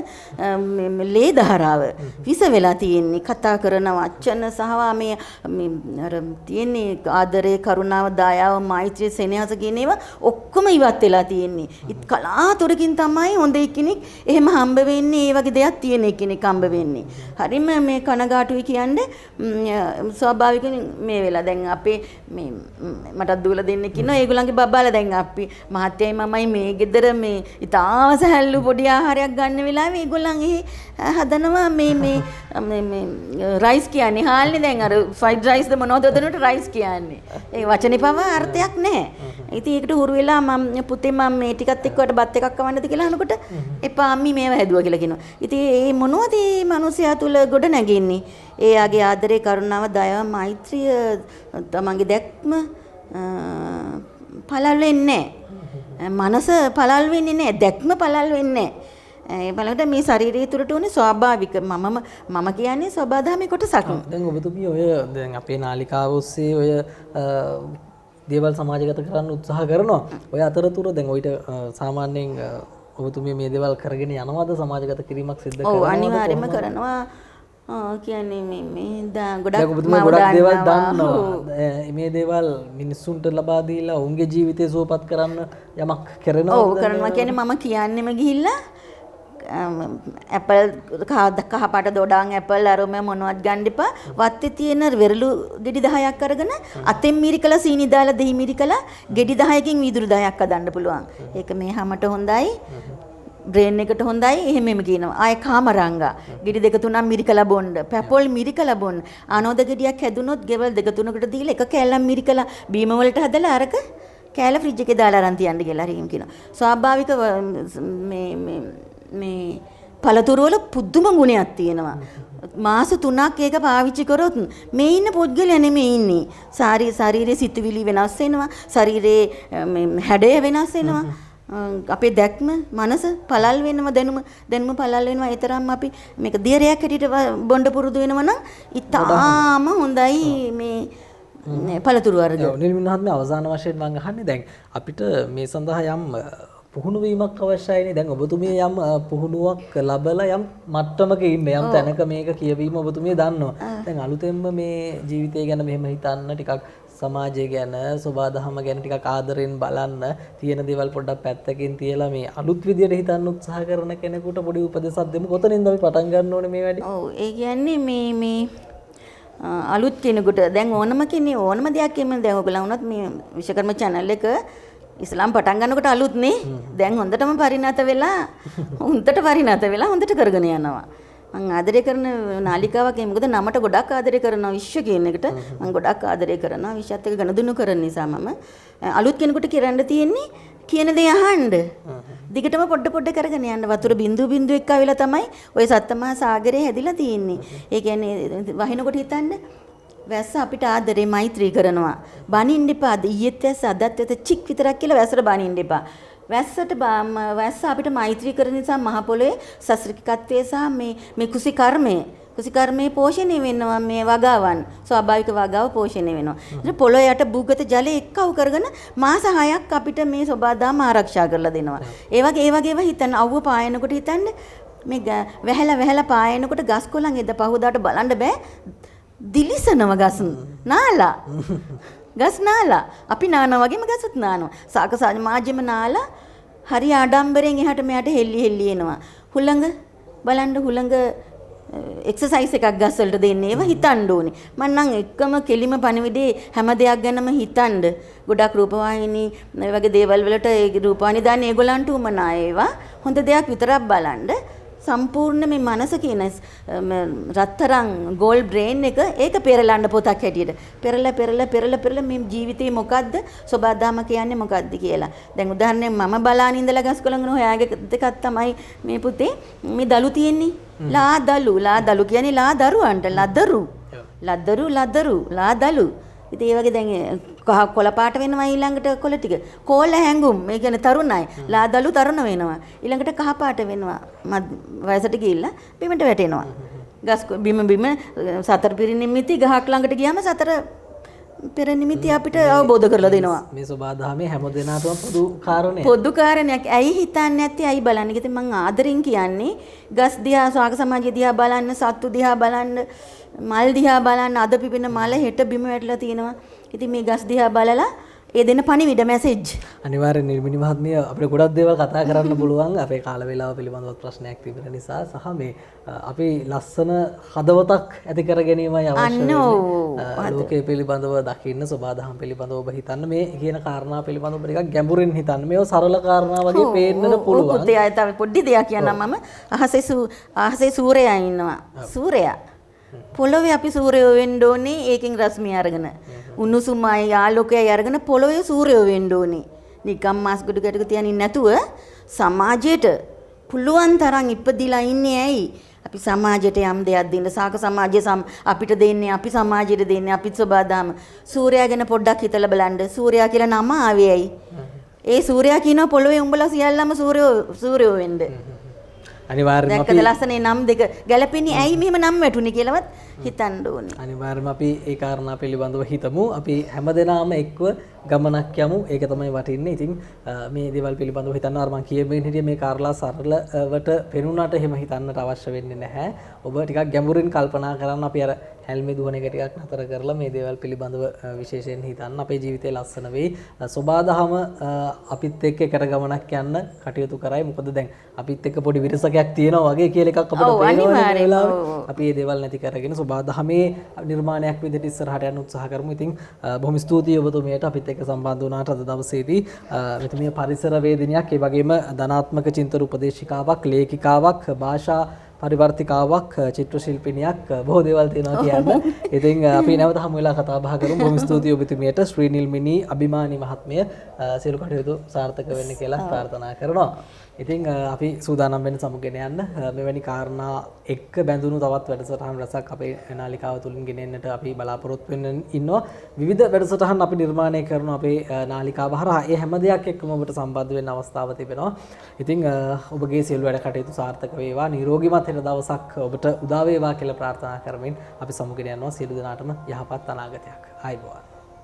ලේ ධාරාව විස වෙලා තියෙන්නේ. කතා කරන වචන සහ මේ අර තියෙන්නේ ආදරේ කරුණාව දයාව මෛත්‍රිය සෙනෙහස කියන ඒවා ඔක්කොම ඉවත් වෙලා තියෙන්නේ. කලාතුරකින් තමයි හොඳ කෙනෙක් එහෙම හම්බ වෙන්නේ. ඒ වගේ දෙයක් තියෙන කෙනෙක් හම්බ වෙන්නේ. හරිම මේ කනගාටුයි කියන්නේ ස්වාභාවික මේ වෙලා දැන් අපේ මේ මටත් දුවලා දෙන්නෙක් ඉන්නවා. ඒගොල්ලන්ගේ බබාලා දැන් අපි මහත්තයයි මමයි මේ ගෙදර මේ ඉතාම සැහැල්ලු පොඩි ආහාරයක් ගන්න වෙලාවේ ඒගොල්ලන් හදනවා මේ රයිස් කියන්නේ හාල්නේ දැන් අර ෆ්‍රයිඩ් රයිස් ද මොනවද හදනකොට රයිස් කියන්නේ. ඒ වචනේ පවා අර්ථයක් නැහැ. ඉතින් ඒකට හුරු වෙලා මම පුතේ මම මේ ටිකත් එක්ක වට බත් එකක් කවන්නද කියලා අහනකොට එපා අම්මි මේව හැදුවා කියලා කියනවා. ඉතින් මේ මොනවද මේ මිනිසයා තුල ගොඩ නැගෙන්නේ? එයාගේ ආදරේ කරුණාව දයාව මෛත්‍රිය තමන්ගේ දැක්ම පළල් වෙන්නේ නැහැ. මනස පළල් වෙන්නේ නැහැ. දැක්ම පළල් වෙන්නේ නැහැ. ඒ බලන්න මේ ශරීරය තුළට උනේ ස්වාභාවික මම කියන්නේ සබදාමේ කොටසක්. දැන් ඔබතුමිය ඔය දැන් අපේ නාලිකාව ඔස්සේ ඔය දේවල් සමාජගත කරන්න උත්සාහ කරනවා. ඔය අතරතුර දැන් ඔයිට සාමාන්‍යයෙන් ඔබතුමිය මේ දේවල් කරගෙන යනවාද සමාජගත කිරීමක් සිද්ධ කරනවද? ඔව් අනිවාර්යයෙන්ම කරනවා. කියන්නේ මේ ගොඩක් දේවල් දන්නවා. මේ දේවල් මිනිස්සුන්ට ලබා දීලා ඔවුන්ගේ ජීවිතය සුවපත් කරන්න යමක් කරනවා. ඔව් කරනවා කියන්නේ මම කියන්නෙම ගිහිල්ලා ඇපල් කහපාට දොඩාන් ඇපල් අරම මොනවත් ගන්න එපා. වත්තේ තියෙන වෙරළු ගෙඩි 10ක් අරගෙන අතෙන් මිරිකලා සීනි දාලා දෙහි මිරිකලා ගෙඩි 10කින් වීදුරු 10ක් හදන්න පුළුවන්. ඒක මේ හැමට හොඳයි. බ්‍රේන් එකට හොඳයි. එහෙමම කියනවා. ආයේ කාමරංගා. ගෙඩි දෙක තුනක් මිරිකලා බොන්න. පැපොල් මිරිකලා බොන්න. ආනෝද ගෙඩියක් හැදුනොත් ගෙවල් දෙක තුනකට දීලා එක කෑල්ලක් මිරිකලා බීම වලට හදලා අරක කෑල්ල ෆ්‍රිජ් එකේ දාලා අරන් තියන්න කියලා හරිම කියනවා. ස්වාභාවික මේ පළතුරු වල පුදුම ගුණයක් තියෙනවා. මාස 3ක් ඒක පාවිච්චි කරොත් මේ ඉන්න පුද්ගලයා නෙමෙයි ඉන්නේ. ශරීරයේ සිතුවිලි වෙනස් වෙනවා. ශරීරයේ හැඩය වෙනස් වෙනවා. අපේ දැක්ම මනස පළල් වෙනවා දැනුම පළල් වෙනවා ඒ තරම් අපි මේක දියරයක් හැටියට බොණ්ඩ පුරුදු වෙනවා නම් ඉතාම හොඳයි මේ පළතුරු වර්ග. නිර්මින් මහත්මිය අවසාන වශයෙන් මම අහන්නේ දැන් අපිට මේ සඳහා යම් පුහුණු වීමක් අවශ්‍යයිනේ. දැන් ඔබතුමිය යම් පුහුණුවක් ලැබලා යම් මට්ටමක ඉන්නේ යම් තැනක මේක කියවීම ඔබතුමිය දන්නවා. දැන් අලුතෙන්ම මේ ජීවිතය ගැන මෙහෙම හිතන්න ටිකක් සමාජය ගැන සබාදහම ගැන ටිකක් ආදරෙන් බලන්න තියෙන දේවල් පොඩ්ඩක් පැත්තකින් තියලා මේ අලුත් විදියට හිතන්න උත්සාහ කරන කෙනෙකුට පොඩි උපදෙසක් දෙමු. කොතනින්ද අපි පටන් ගන්න ඕනේ මේ වැඩේ? ඔව් ඒ කියන්නේ මේ අලුත් කෙනෙකුට දැන් ඕනම කෙනෙක් ඕනම දෙයක් කියන්න දැන් ඔයගොල්ලෝ වුණත් මේ විශ්වකර්ම channel එක ඉස්ලාම් පටන් ගන්නකොට අලුත් නේ. දැන් හොඳටම පරිණත වෙලා හොඳට කරගෙන යනවා. මම ආදරය කරන නාලිකාවක් ඒ මොකද නමට ගොඩක් ආදරය කරනවා විශ්ව කියන එකට මම ගොඩක් ආදරය කරනවා විශ්වත් එක ගනුදෙනු කරන නිසා මම අලුත් කෙනෙකුට කරන්න තියෙන්නේ කියන දේ අහන්න දිගටම පොඩ කරගෙන යන්න වතුර බින්දු එක්ක ආවිලා තමයි ওই සත්තමහා සාගරේ හැදිලා තියෙන්නේ. ඒ කියන්නේ වහිනකොට හිතන්න වැස්ස අපිට ආදරේ මෛත්‍රී කරනවා. බනින්න එපා. ඊයේත් වැස්ස අදත් වැස්ස චික් විතරක් කියලා වැස්සට බනින්න එපා. වැස්ස අපිට මෛත්‍රී කරන නිසා මහ පොළොවේ සස්ත්‍රිකත්වයේ සහ මේ කුසිකර්මයේ පෝෂණය වෙනවා මේ වගාවන් ස්වාභාවික වගාව පෝෂණය වෙනවා. ඉතින් පොළොව යට භූගත ජලය එක්කව කරගෙන මාස 6ක් අපිට මේ සබාදාම ආරක්ෂා කරලා දෙනවා. ඒ වගේව හිතන්න අවුව පායනකොට හිතන්න මේ වැහැලා පායනකොට ගස් කොළන් එද පහුදාට බලන්න බෑ. දිලිසනව ගස් නාලා අපි නානවා වගේම ගසත් නානවා. සාක සමාජෙම නාලා හරි ආඩම්බරෙන් එහාට මෙහාට හෙල්ලි එනවා. හුළඟ එක්සර්සයිස් එකක් ගස් වලට දෙන්නේ. ඒවා හිතන්න ඕනේ. මම නම් එකම කෙලිම පණිවිඩේ හැම දෙයක් ගැනම හිතන්න. ගොඩක් රූපවාහිනී මේ වගේ දේවල් වලට ඒ රූපවාහිනී දාන්නේ ඒගොල්ලන්ට උමනා ඒවා. හොඳ දෙයක් විතරක් බලන්න. සම්පූර්ණ මේ මනස කියන රත්තරන් ගෝල් බ්‍රේන් එක ඒක පෙරලන්න පොතක් හැටියට පෙරලා මේ ජීවිතේ මොකද්ද සබාදාම කියන්නේ මොකද්ද කියලා. දැන් උදාහරණයක් මම බලාන ඉඳලා ගස් කොළඟන හොයාගේ දෙකක් තමයි මේ පුතේ මේ දලු තියෙන්නේ. ලා දලු කියන්නේ ලා දරුවන්ට ලදරු. ඉතින් ඒ වගේ දැන් කොළ පාට වෙනවා ඊළඟට කොළ ටික. කොළ හැංගුම් මේ කියන්නේ තරුණයි. ලාදලු තරුණ වෙනවා. ඊළඟට කහ පාට වෙනවා. වයසට ගිහිල්ලා බිමට වැටෙනවා. ගස් බිම සතර පිරිනිමිති ගහක් ළඟට ගියාම සතර පෙර නිමිති අපිට අවබෝධ කරලා දෙනවා. මේ සබාදහමේ හැම දෙනාටම පොදු කාරණයක්. ඇයි හිතන්නේ නැත්තේ? ඇයි බලන්නේ? ඉතින් මම ආදරෙන් කියන්නේ ගස් දිහා ස්වාග සමාජය දිහා බලන්න, සත්තු දිහා බලන්න, මල් දිහා බලන්න. අද පිපෙන මල හෙට බිම වැටලා තියෙනවා. ඉතින් මේ ගස් දිහා බලලා ඒ දෙන පණිවිඩ මැසේජ් අනිවාර්යෙන් නිර්මිනි මහත්මිය අපිට ගොඩක් දේවල් කතා කරන්න පුළුවන්. අපේ කාල වේලාව පිළිබඳව ප්‍රශ්නයක් තිබෙන නිසා සහ මේ අපි ලස්සන හදවතක් ඇති කර ගැනීමයි අවශ්‍ය වෙන්නේ. ලෝකයේ පිළිබඳව දකින්න, සබාදහම් පිළිබඳව ඔබ හිතන්න, මේ කියන කාරණා පිළිබඳව ඔබ ටිකක් ගැඹුරින් හිතන්න. මේව සරල කාරණා වගේ පේන්නට පුළුවන්. පුතේ අය තව පොඩි දෙයක් කියන්නම් මම. අහසේ සූර්යයා ඉන්නවා. සූර්යයා පොළොවේ අපි සූර්යෝ වෙන්න ඕනේ. ඒකෙන් රශ්මිය අරගෙන උණුසුමයි ආලෝකයයි අරගෙන පොළොවේ සූර්යෝ වෙන්න ඕනේ. නිකම් මාස් ගොඩ ගැටක තියන්නේ නැතුව සමාජයට පුළුවන් තරම් ඉපදිලා ඉන්නේ ඇයි? අපි සමාජයට යම් දෙයක් දෙන්න. සාක සමාජය අපිට දෙන්නේ, අපි සමාජයට දෙන්නේ, අපිත් සබාදාම. සූර්යයා ගැන පොඩ්ඩක් හිතලා බලන්න. සූර්යයා කියලා නම ආවේ ඇයි? ඒ සූර්යයා කියනවා පොළොවේ උඹලා සියල්ලම සූර්යෝ වෙන්න. අනිවාර්යයෙන්ම අපි දැක්කද ලස්සනේ නම් දෙක ගැලපෙන්නේ ඇයි මෙහෙම නම් වැටුනේ කියලාවත් හිතන්න ඕනේ. අනිවාර්යයෙන්ම අපි ඒ කාරණා පිළිබඳව හිතමු. අපි හැමදෙනාම එක්ව ගමනක් යමු. ඒක තමයි වටින්නේ. ඉතින් මේ දේවල් පිළිබඳව හිතන්න අර මම කියමින් හිටියේ මේ කාරණා සරලවට පෙනුනට එහෙම හිතන්නට අවශ්‍ය වෙන්නේ නැහැ. ඔබ ටිකක් ගැඹුරින් කල්පනා කරන්න. අපි අර හැල්මේ දුවන එක ටිකක් නතර කරලා මේ දේවල් පිළිබඳව විශේෂයෙන් හිතන්න. අපේ ජීවිතේ ලස්සන වෙයි. සබාදහම අපිත් එක්ක එකට ගමනක් යන්න කටයුතු කරයි. මොකද දැන් අපිත් එක්ක පොඩි විරසකයක් තියෙනවා වගේ කියලා එකක් අපිට පේනවා. අපි මේ දේවල් නැති කරගෙන සබාදහමේ නිර්මාණයක් විදිහට ඉස්සරහට යන්න උත්සාහ කරමු. ඉතින් බොහොම ස්තුතියි ඔබතුමියට අපිත් එක්ක සම්බන්ධ වුණාට අද දවසේදී. මෙතුමිය පරිසර වේදිනියක්, ඒ වගේම ධනාත්මක චින්තන උපදේශිකාවක්, ලේඛිකාවක්, භාෂා පරිවර්තිකාවක් චිත්‍ර ශිල්පිනියක් බොහෝ දේවල් තියෙනවා කියන්න. ඉතින් අපි නැවත හමු වෙලා කතා බහ කරමු. බොහොම ස්තුතියි ඔබතුමියට ශ්‍රී නිල්මිනී අභිමානී මහත්මිය සියලු කටයුතු සාර්ථක වෙන්න කියලා ප්‍රාර්ථනා කරනවා. ඉතින් අපි සූදානම් වෙන්න සමුගෙන යන්න මෙවැනි කාරණා එක්ක බැඳුණු තවත් වැඩසටහන් රසක් අපේ නාලිකාව තුලින් ගෙනෙන්නට අපි බලාපොරොත්තු වෙන්න ඉන්නවා. විවිධ වැඩසටහන් අපි නිර්මාණය කරන අපේ නාලිකාව හරහා ඒ හැම දෙයක් එක්කම ඔබට සම්බන්ධ වෙන්න අවස්ථාව තිබෙනවා. ඉතින් ඔබගේ සියලු වැඩ කටයුතු සාර්ථක වේවා. නිරෝගීමත් වෙන දවසක් ඔබට උදා වේවා කියලා ප්‍රාර්ථනා කරමින් අපි සමුගෙන යනවා. සියලු දෙනාටම යහපත් අනාගතයක්. ආයුබෝවන්.